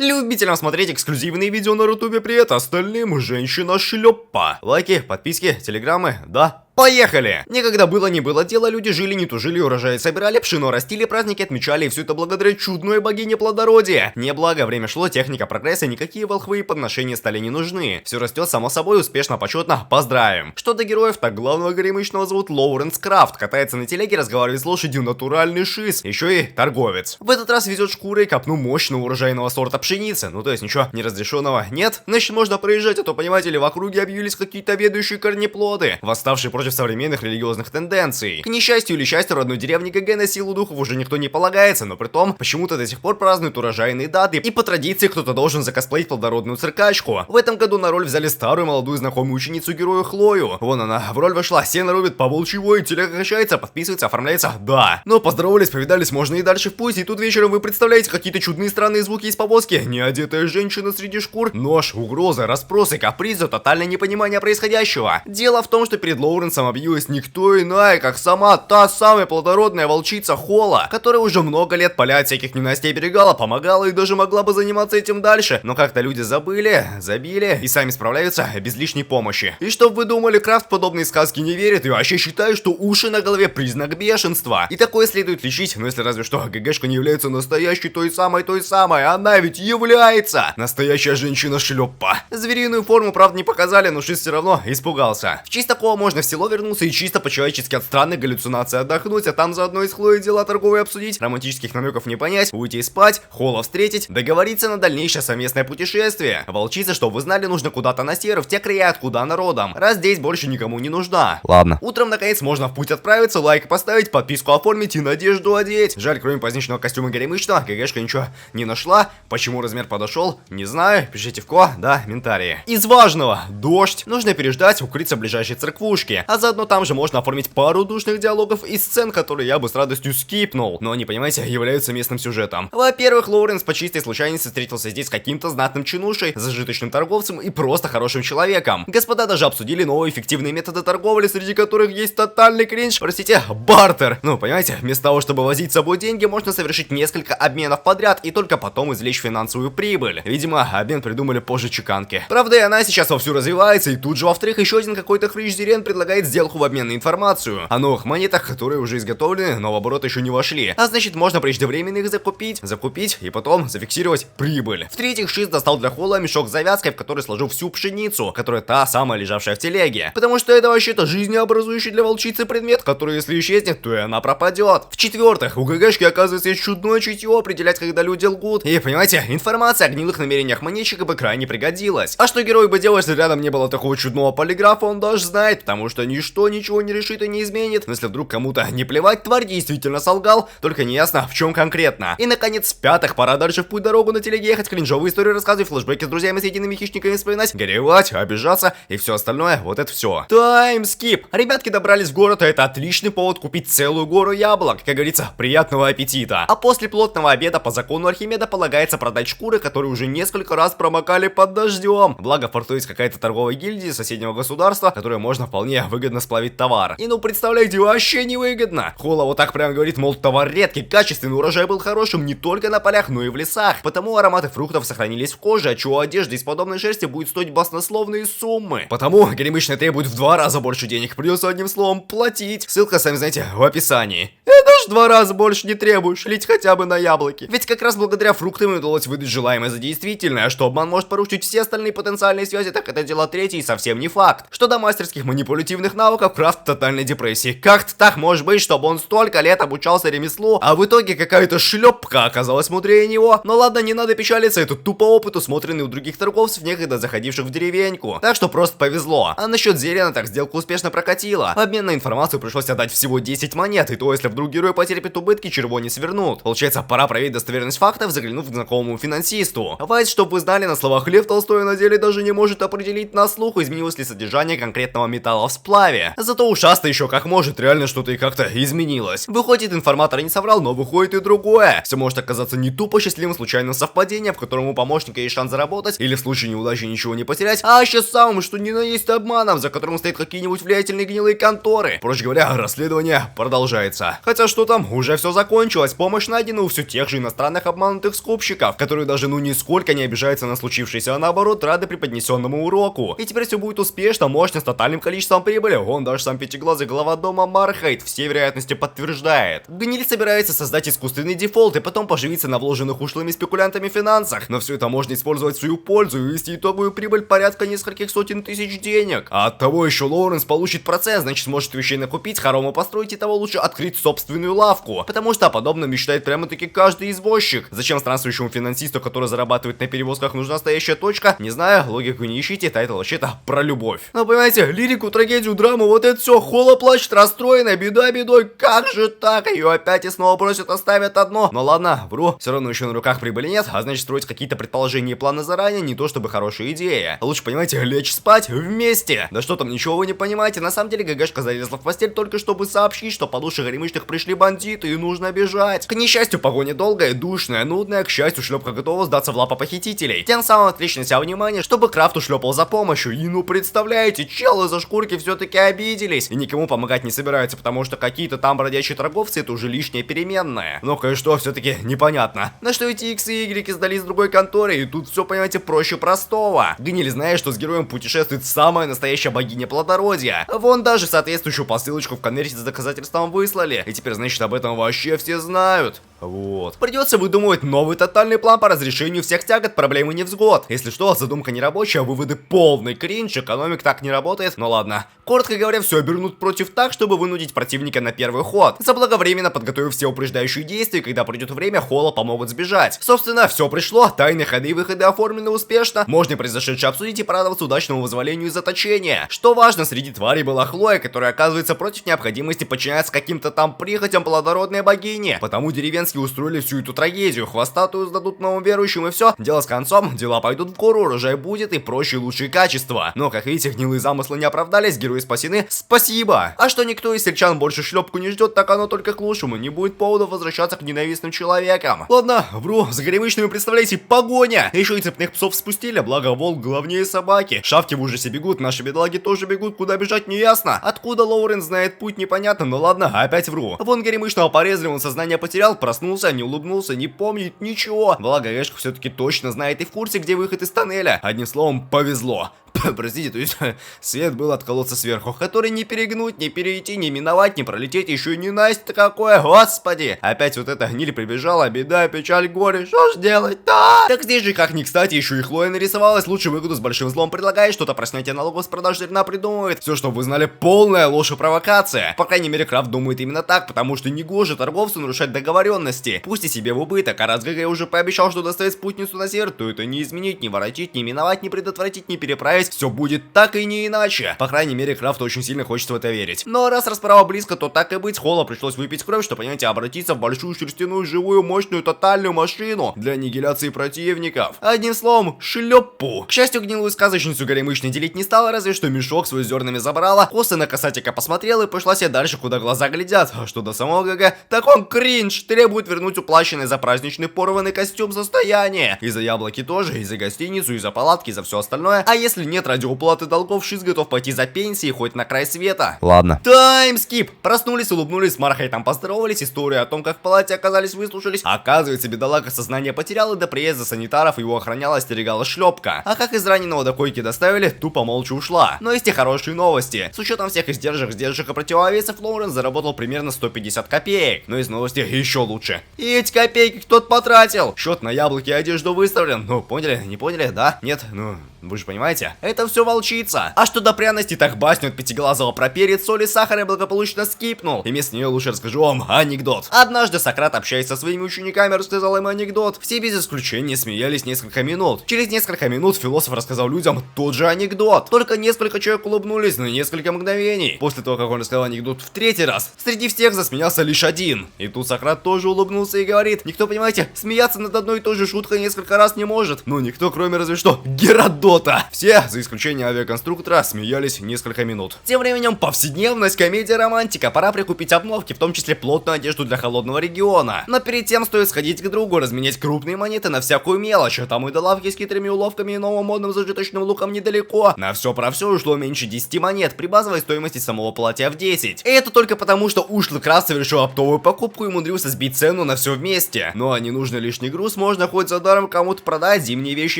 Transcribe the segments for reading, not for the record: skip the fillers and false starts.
Любителям смотреть эксклюзивные видео на Рутубе, привет, остальным женщина-шлепа. Лайки, подписки, телеграммы, да? Поехали! Никогда было не было дела, люди жили, не тужили, урожай собирали, пшено растили, праздники отмечали, и все это благодаря чудной богине плодородия. Неблаго, время шло, техника прогресса, никакие волхвы и подношения стали не нужны. Все растет само собой, успешно, почетно, поздравим. Что до героев, так главного горемычного зовут Лоуренс Крафт, катается на телеге, разговаривает с лошадью, натуральный шиз, еще и торговец. В этот раз везет шкурой копну мощного урожайного сорта пшеницы, ну то есть ничего неразрешенного нет, значит можно проезжать, а то, понимаете ли, в округе объявились какие-то ведущие корнеплоды, восставшие против современных религиозных тенденций. К несчастью или счастью, родной деревне ГГ на силу духов уже никто не полагается, но при том почему-то до сих пор празднуют урожайные даты, и по традиции кто-то должен закосплеить плодородную циркачку. В этом году на роль взяли старую молодую знакомую ученицу герою Хлою. Вон она в роль вошла, сено рубит, по волчьи воет, телега качается, подписывается, оформляется, да. Но поздоровались, повидались, можно и дальше в путь, и тут вечером вы представляете какие-то чудные странные звуки из повозки, неодетая женщина среди шкур, нож, угрозы, расспросы, капризы, тотальное непонимание происходящего. Дело в том, что перед Лоуренсом объявилась никто иная, как сама та самая плодородная волчица Холла, которая уже много лет поля от всяких ненастей берегала, помогала и даже могла бы заниматься этим дальше, но как-то люди забили и сами справляются без лишней помощи. И чтоб вы думали, Крафт в подобные сказки не верит и вообще считает, что уши на голове признак бешенства. И такое следует лечить, но если разве что ГГшка не является настоящей той самой, она ведь является настоящая женщина-шлепа. Звериную форму, правда, не показали, но шиз все равно испугался. В честь такого можно в село вернуться и чисто по-человечески от странных галлюцинаций отдохнуть, а там заодно и с Хлоей дела торговые обсудить, романтических намеков не понять, уйти спать, Холла встретить, договориться на дальнейшее совместное путешествие. Волчица, что вы знали, нужно куда-то на север, в те края, откуда она родом, раз здесь больше никому не нужна. Ладно. Утром, наконец, можно в путь отправиться, лайк поставить, подписку оформить и надежду одеть. Жаль, кроме праздничного костюма горемычного, ГГшка ничего не нашла. Почему размер подошел, не знаю, пишите в комментарии. Из важного: дождь. Нужно переждать, укрыться в ближайшей церквушке, а заодно там же можно оформить пару душных диалогов и сцен, которые я бы с радостью скипнул, но они, понимаете, являются местным сюжетом. Во-первых, Лоуренс по чистой случайности встретился здесь с каким-то знатным чинушей, зажиточным торговцем и просто хорошим человеком. Господа даже обсудили новые эффективные методы торговли, среди которых есть тотальный кринж, простите, бартер. Ну, понимаете, вместо того, чтобы возить с собой деньги, можно совершить несколько обменов подряд и только потом извлечь финансовую прибыль. Видимо, обмен придумали позже чеканки. Правда, и она сейчас вовсю развивается, и тут же во-вторых, еще один какой-то хрыч-зерен предлагает сделку в обмен на информацию о новых монетах, которые уже изготовлены, но в оборот еще не вошли. А значит, можно преждевременно их закупить и потом зафиксировать прибыль. В-третьих, шиз достал для Холла мешок с завязкой, в который сложил всю пшеницу, которая та самая, лежавшая в телеге. Потому что это вообще-то жизнеобразующий для волчицы предмет, который, если исчезнет, то и она пропадет. В-четвертых, у ГГшки, оказывается, есть чудное чутье определять, когда люди лгут. И, понимаете, информация о гнилых намерениях монетчика бы крайне пригодилась. А что герой бы делал, если рядом не было такого чудного полиграфа, он даже знает, потому что ничто ничего не решит и не изменит. Но если вдруг кому-то не плевать, тварь действительно солгал, только не ясно, в чем конкретно. И, наконец, в-пятых, пора дальше в путь дорогу на телеге ехать, кринжовые истории рассказывать, флешбеки с друзьями, с едиными хищниками вспоминать, горевать, обижаться и все остальное, вот это все. Таймскип. Ребятки добрались в город, а это отличный повод купить целую гору яблок. Как говорится, приятного аппетита. А после плотного обеда по закону Архимеда полагается продать шкуры, которые уже несколько раз промокали под дождем. Благо, в порту есть какая-то торговая гильдия соседнего государства, которая можно вполне выгодно сплавить товар. И ну представляете, вообще невыгодно. Холла вот так прям говорит, мол, товар редкий, качественный, урожай был хорошим не только на полях, но и в лесах. Потому ароматы фруктов сохранились в коже, отчего одежда из подобной шерсти будет стоить баснословные суммы. Потому горемычная требует в 2 раза больше денег, придется одним словом платить. Ссылка, сами знаете, в описании. Это ж 2 раза больше не требуешь, лить хотя бы на яблоки. Ведь как раз благодаря фруктам удалось выдать желаемое за действительное, а что обман может порушить все остальные потенциальные связи, так это дело третье и совсем не факт. Что до мастерских манипулятивных навыков, Крафт в тотальной депрессии. Как-то так может быть, чтобы он столько лет обучался ремеслу, а в итоге какая-то шлепка оказалась мудрее него. Но ладно, не надо печалиться, это тупо опыт, усмотренный у других торговцев, некогда заходивших в деревеньку. Так что просто повезло. А насчет зелена, так сделку успешно прокатила. В обмен на информацию пришлось отдать всего 10 монет, и то если вдруг герой потерпит убытки, черво не свернут. Получается, пора проверить достоверность фактов, заглянув к знакомому финансисту. Вайс, чтобы вы знали, на словах Лев Толстой на деле даже не может определить на слух, изменилось ли содержание конкретного металла в сплаве. славе. Зато ушастый еще как может, реально что-то и как-то изменилось. Выходит, информатор не соврал, но выходит и другое. Все может оказаться не тупо счастливым случайным совпадением, в котором у помощника есть шанс заработать, или в случае неудачи ничего не потерять, а еще самым, что ни на есть обманом, за которым стоят какие-нибудь влиятельные гнилые конторы. Проще говоря, расследование продолжается. Хотя что там, уже все закончилось, помощь найдена у все тех же иностранных обманутых скупщиков, которые даже нисколько не обижаются на случившееся, а наоборот рады преподнесенному уроку. И теперь все будет успешно, мощно, с тотальным количеством прибыли. Он даже сам пятиглазый глава дома Мархейт все вероятности подтверждает. Гниль собирается создать искусственный дефолт и потом поживиться на вложенных ушлыми спекулянтами финансах. Но все это можно использовать в свою пользу и вывести итоговую прибыль порядка нескольких сотен тысяч денег. А от того еще Лоуренс получит процесс, значит сможет вещей накупить, хорому построить и того лучше открыть собственную лавку. Потому что о подобном мечтает прямо-таки каждый извозчик. Зачем странствующему финансисту, который зарабатывает на перевозках, нужна стоящая точка? Не знаю, логику не ищите, тайтл вообще-то про любовь. Но понимаете, лирику, трагедию, драму, вот это все, Холла плачет, расстроена, беда бедой, как же так? Ее опять и снова просят, оставят одно. Но ладно, вру, все равно еще на руках прибыли нет, а значит строить какие-то предположения и планы заранее не то чтобы хорошая идея. Лучше, понимаете, лечь спать вместе. Да что там, ничего вы не понимаете, на самом деле ГГшка залезла в постель только чтобы сообщить, что по душе горемычных пришли бандиты и нужно бежать. К несчастью, погоня долгая, душная, нудная, к счастью, шлепка готова сдаться в лапы похитителей. Тем самым отвлечь на себя внимание, чтобы Крафт ушлепал за помощью. И ну представляете, челы за шкурки все-таки обиделись. И никому помогать не собираются, потому что какие-то там бродячие торговцы это уже лишняя переменная. Но кое-что все-таки непонятно. На что эти X и Y сдались другой конторе, и тут все, понимаете, проще простого. Гниль знает, что с героем путешествует самая настоящая богиня плодородия. Вон даже соответствующую посылочку в конверте с доказательством выслали. И теперь, значит, об этом вообще все знают. Вот. Придется выдумывать новый тотальный план по разрешению всех тягот, проблем и невзгод. Если что, задумка не рабочая, выводы полный кринж, экономик так не работает. Ну ладно. Коротко говоря, все обернут против так, чтобы вынудить противника на первый ход. Заблаговременно подготовив все упреждающие действия, когда придет время, Холла помогут сбежать. Собственно, все пришло, тайные ходы и выходы оформлены успешно. Можно произошедшее обсудить и порадоваться удачному вызволению из заточения. Что важно, среди тварей была Хлоя, которая оказывается против необходимости подчиняться каким-то там прихотям плодородной богини. Потому деревенские устроили всю эту трагедию, хвостатую сдадут новым верующим и все. Дело с концом, дела пойдут в гору, урожай будет и прочие лучшие качества. Но, как видите, гнилые замыслы не оправдались, герои спасены. Спасибо! А что никто из сельчан больше шлепку не ждет, так оно только к лучшему. Не будет повода возвращаться к ненавистным человекам. Ладно, вру, за горемычными, представляете, погоня! Еще и цепных псов спустили, благо волк главнее собаки. Шавки в ужасе бегут, наши бедолаги тоже бегут, куда бежать не ясно. Откуда Лоуренс знает путь, непонятно, но ладно, опять вру. Вон горемычного порезали, он сознание потерял, проснулся, не улыбнулся, не помнит ничего. Благо Эшка все-таки точно знает и в курсе, где выход из тоннеля. Одним словом, повезло. Простите, то есть свет был от колодца сверху, который не перегнуть, не перейти, не миновать, не пролететь, еще и не Настя какое, господи. Опять вот эта гниль прибежала, беда, печаль, горе, что ж делать-то? Так здесь же как ни кстати, еще и Хлоя нарисовалась, лучше выгоду с большим злом предлагает, что-то про снятие налогов с продаж зерна придумывает. Все, чтобы вы знали, полная ложь и провокация. По крайней мере, Крафт думает именно так, потому что негоже торговцу нарушать договоренности. Пусть и себе в убыток, а раз ГГ уже пообещал, что доставит спутницу на север, то это не изменить, не воротить, не миновать, не предотвратить, не переправить. Все будет так и не иначе. По крайней мере, Крафту очень сильно хочется в это верить. Но раз расправа близко, то так и быть, Холла пришлось выпить кровь, что, понимаете, обратиться в большую шерстяную, живую, мощную, тотальную машину для аннигиляции противников. Одним словом, шлепу. К счастью, гнилую сказочницу горемычной делить не стала, разве что мешок свой зернами забрала, косы на касатика посмотрела и пошла себе дальше, куда глаза глядят. А что до самого ГГ, так он кринж, требует вернуть уплаченный за праздничный порванный костюм состояние. И за яблоки тоже, и за гостиницу, и за палатки, и за все остальное. А если нет, ради уплаты долгов Шиз готов пойти за пенсией хоть на край света. Ладно. Таймскип. Проснулись, улыбнулись, с Мархейтом поздоровались, историю о том, как в палате оказались, выслушались. Оказывается, бедолага сознание потерял, и до приезда санитаров его охраняла, остерегала шлепка. А как из раненого до койки доставили, тупо молча ушла. Но есть и хорошие новости. С учетом всех издержек, сдержек и противовесов, Лоуренс заработал примерно 150 копеек. Но из новости еще лучше. И эти копейки кто-то потратил. Счет на яблоки и одежду выставлен. Ну, поняли? Не поняли? Да? Нет? Ну, вы же понимаете? Это все волчица. А что до пряности, так басню от пятиглазого про перец, соли, сахара благополучно скипнул. И вместо нее лучше расскажу вам анекдот. Однажды Сократ, общаясь со своими учениками, рассказал им анекдот. Все без исключения смеялись несколько минут. Через несколько минут философ рассказал людям тот же анекдот. Только несколько человек улыбнулись на несколько мгновений. После того, как он рассказал анекдот в третий раз, среди всех засмеялся лишь один. И тут Сократ тоже улыбнулся и говорит: никто, понимаете, смеяться над одной и той же шуткой несколько раз не может. Ну, никто, кроме разве что Геродота. что-то. Все, за исключением авиаконструктора, смеялись несколько минут. Тем временем повседневность, комедия, романтика. Пора прикупить обновки, в том числе плотную одежду для холодного региона. Но перед тем стоит сходить к другу, разменять крупные монеты на всякую мелочь. А там и до лавки с хитрыми уловками и новым модным зажиточным луком недалеко. На все про все ушло меньше 10 монет при базовой стоимости самого платья в 10. И это только потому, что ушлый крас совершил оптовую покупку и умудрился сбить цену на все вместе. Ну а ненужный лишний груз можно хоть за даром кому-то продать, зимние вещи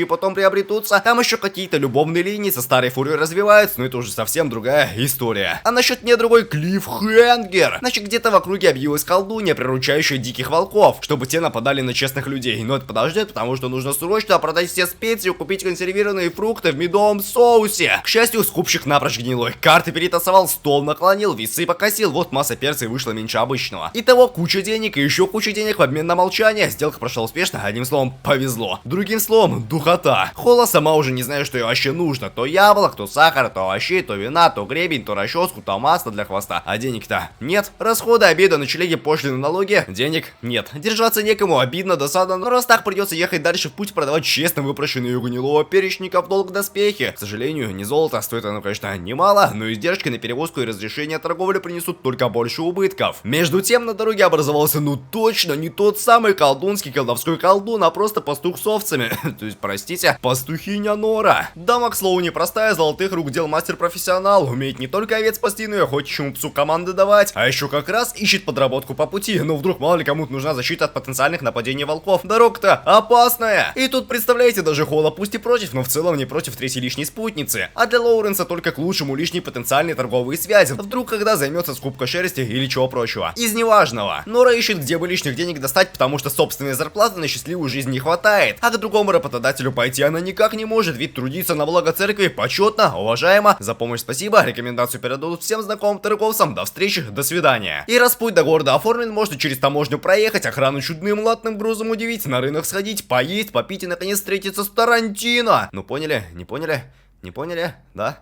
и потом приобретутся. Там еще какие-то любовные линии со старой фурой развиваются, но это уже совсем другая история. А насчет не другой клиффхенгер. Значит, где-то в округе объявилась колдунья, приручающая диких волков, чтобы те нападали на честных людей. Но это подождет, потому что нужно срочно продать все специи, купить консервированные фрукты в медовом соусе. К счастью, скупщик напрочь гнилой. Карты перетасовал, стол наклонил, весы покосил. Вот масса перца и вышла меньше обычного. Итого куча денег и еще куча денег в обмен на молчание. Сделка прошла успешно, одним словом, повезло. Другим словом, духота. Холла сама уже не знает, что ей вообще нужно. То яблок, то сахар, то овощей, то вина, то гребень, то расческу, то масло для хвоста. А денег-то нет. Расходы, обеда, ночлеги, пошлины, налоги. Денег нет. Держаться некому, обидно, досадно. Но раз так, придется ехать дальше в путь, продавать честно выпрошенные у гнилого перечника в долг доспехи. К сожалению, не золото, стоит оно, конечно, немало, но издержки на перевозку и разрешение торговли принесут только больше убытков. Между тем, на дороге образовался, ну точно, не тот самый колдунский колдовской колдун, а просто пастух с овцами. То есть, простите, пастухиня Нора. Дама, к слову, непростая, золотых рук дел мастер-профессионал. Умеет не только овец пасти, но и охотничьему псу команды давать. А еще как раз ищет подработку по пути. Ну вдруг мало ли кому-то нужна защита от потенциальных нападений волков. Дорога-то опасная. И тут, представляете, даже Холла пусть и против, но в целом не против третьей лишней спутницы. А для Лоуренса только к лучшему лишние потенциальные торговые связи. Вдруг когда займется скупкой шерсти или чего прочего. Из неважного. Нора ищет, где бы лишних денег достать, потому что собственной зарплаты на счастливую жизнь не хватает. А к другому работодателю пойти она никак не может, ведь трудиться на благо церкви почетно, уважаемо. За помощь спасибо, рекомендацию передадут всем знакомым торговцам. До встречи, до свидания. И раз путь до города оформлен, можно через таможню проехать, охрану чудным латным грузом удивить, на рынок сходить, поесть, попить и наконец встретиться с Тарантино. Ну поняли? Не поняли? Не поняли? Да?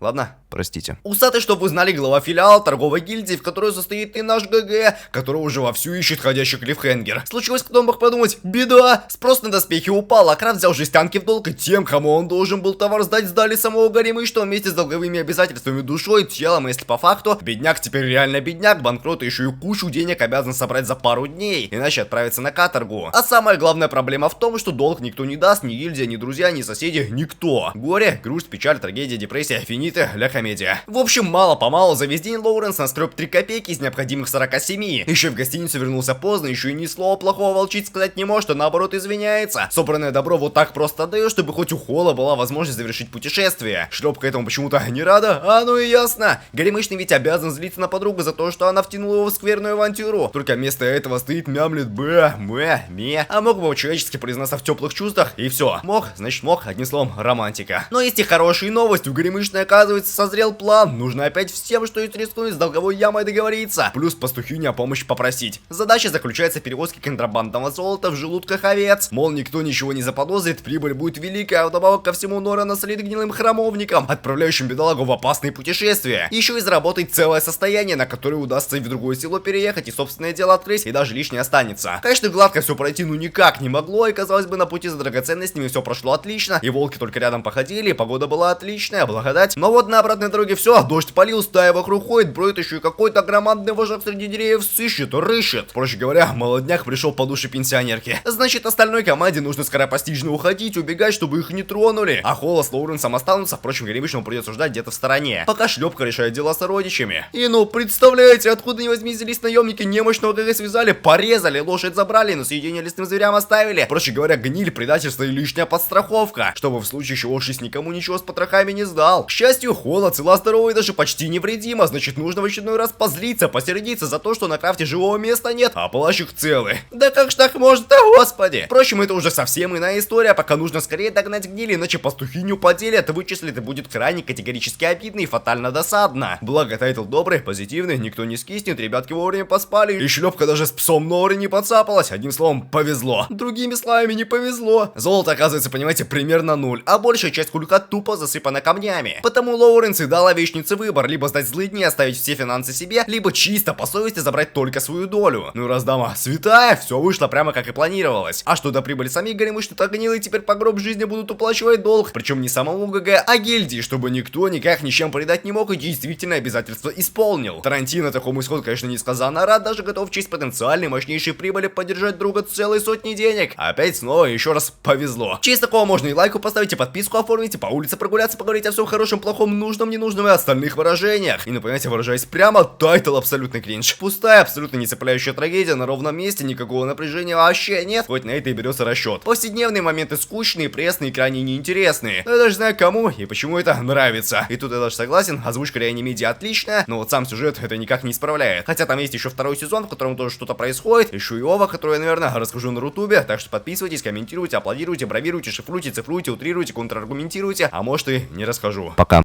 Ладно, простите. Усатый, чтобы вы знали, глава филиала торговой гильдии, в которой состоит и наш ГГ, который уже вовсю ищет ходящий клиффхенгер. Случилось, кто мог подумать, беда! Спрос на доспехи упал, а Крафт взял жестянки в долг, и тем, кому он должен был товар сдать, сдали самого Горемычного вместе с долговыми обязательствами душой, телом, если по факту. Бедняк теперь реально бедняк, банкрот, еще и кучу денег обязан собрать за пару дней, иначе отправиться на каторгу. А самая главная проблема в том, что долг никто не даст, ни гильдия, ни друзья, ни соседи, никто. Горе, грусть, печаль, трагедия, депрессия, финиты, ля комедия. В общем, мало-помалу за весь день Лоуренс наскреб 3 копейки из необходимых 47. Еще в гостиницу вернулся поздно, еще и ни слова плохого волчица сказать не может, а наоборот извиняется. Собранное добро вот так просто отдает, чтобы хоть у Холла была возможность завершить путешествие. Шлепка этому почему-то не рада, а ну и ясно. Горемычный ведь обязан злиться на подругу за то, что она втянула его в скверную авантюру. Только вместо этого стоит, мямлет ме. А мог бы по-человечески признаться в теплых чувствах, и все. Мог, значит мог, одним словом, романтика. Но есть и хорошие новости, у Горемычной, оказывается, созрел план. Нужно опять всем, что есть рискнуть, с долговой ямой договориться. Плюс пастухиню о помощи попросить. Задача заключается в перевозке контрабандного золота в желудках овец. Мол, никто ничего не заподозрит, прибыль будет великая, а вдобавок ко всему Нора наследит гнилым храмовником, отправляющим бедолагу в опасные путешествия. Еще и заработать целое состояние, на которое удастся и в другое село переехать, и собственное дело открыть, и даже лишнее останется. Конечно, гладко все пройти ну никак не могло, и казалось бы, на пути за драгоценностями все прошло отлично, и волки только рядом походили, и погода была отличная, благодать. Но вот на обратной дороге все, дождь полил, стая вокруг ходит, броет, еще и какой-то громадный вожак среди деревьев сыщет, рыщет. Проще говоря, молодняк пришел по душе пенсионерки. Значит, остальной команде нужно скоропостижно уходить, убегать, чтобы их не тронули. А Холла с Лоуренсом останутся, впрочем, Горемычному придется ждать где-то в стороне, пока шлепка решает дела с сородичами. И ну, представляете, откуда ни возьми взялись наемники, немощного ГГ связали, порезали, лошадь забрали, но съедение лесным зверям оставили. Проще говоря, гниль, предательство и лишняя подстраховка, чтобы в случае чего шесть никому ничего с потрохами не сдал. К счастью, Холла цела, здорова и даже почти невредима, значит, нужно в очередной раз позлиться, посердиться за то, что на Крафте живого места нет, а плащик целый. Да как ж так может-то, господи? Впрочем, это уже совсем иная история, пока нужно скорее догнать гниль, иначе пастухиню поделят, вычислят и будет крайне категорически обидно и фатально досадно. Благо, тайтл добрый, позитивный, никто не скиснет, ребятки вовремя поспали, и шлепка даже с псом Норы не подцапалась, одним словом, повезло. Другими словами, не повезло. Золото, оказывается, понимаете, примерно 0, а большая часть кулька тупо засыпана камнями. Потому Поэтому Лоуренс и дала вещнице выбор: либо сдать злыдни и оставить все финансы себе, либо чисто по совести забрать только свою долю. Ну раз дама святая, все вышло прямо как и планировалось. А что до прибыли самих горемыч, то гнилые теперь по гроб жизни будут уплачивать долг, причем не самому ГГ, а гильдии, чтобы никто никак ничем предать не мог и действительно обязательства исполнил. Тарантино такому исходу, конечно, несказанно рад, даже готов в честь потенциальной мощнейшей прибыли поддержать друга целой сотни денег. Опять снова еще раз повезло. В честь такого можно и лайку поставить, и подписку оформить, и по улице прогуляться, поговорить о всем хорошем, плохом, нужном, ненужном и остальных выражениях. И напоминайте, выражаясь прямо, тайтл абсолютно кринж. Пустая, абсолютно не цепляющая трагедия на ровном месте, никакого напряжения вообще нет, хоть на это и берется расчет. Повседневные моменты скучные, пресные и крайне неинтересные. Но я даже знаю кому и почему это нравится. И тут я даже согласен, озвучка реанимедиа отличная, но вот сам сюжет это никак не исправляет. Хотя там есть еще второй сезон, в котором тоже что-то происходит, еще и ова, которую я, наверное, расскажу на рутубе, так что подписывайтесь, комментируйте, аплодируйте, бравируйте, шифруйте, цифруйте, утрируйте, контраргументируйте, а может и не расскажу. Пока.